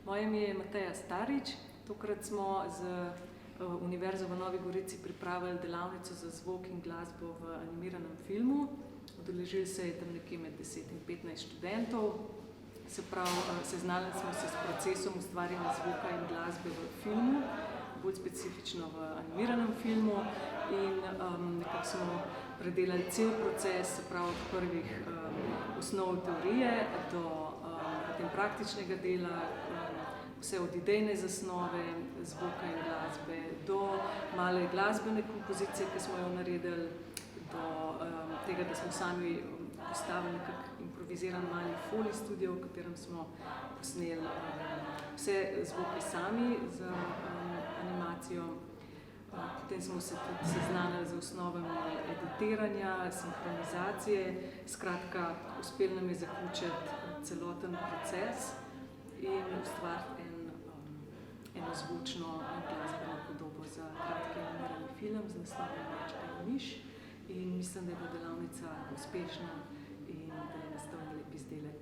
Moje ime je Mateja Starič. Tokrat smo z Univerzo v Novi Gorici pripravili delavnico za zvok in glasbo v animiranem filmu. Udeležili se je tam nekje med 10 in 15 študentov. Se pravi, seznanili smo se s procesom ustvarjanja zvoka in glasbe v filmu, bolj specifično v animiranem filmu, in nekako smo predelali cel proces, se pravi od prvih osnov teorije do potem praktičnega dela, vse od idejne zasnove, zvoka in glasbe, do male glasbene kompozicije, ki smo jo naredili, do tega, da smo sami postavili nekak improviziran mali foley studio, v katerem smo posneli vse zvoke sami za animacijo. Potem smo se tudi seznanili z osnovami editiranja, sinhronizacije. Skratka, uspelo nam je zaključiti celoten proces in ustvariti eno zvočno in glasbeno podobo za kratki animirani film z naslovom Mačka in miš. In mislim, da je bila delavnica uspešna in da je nastal lep izdelek.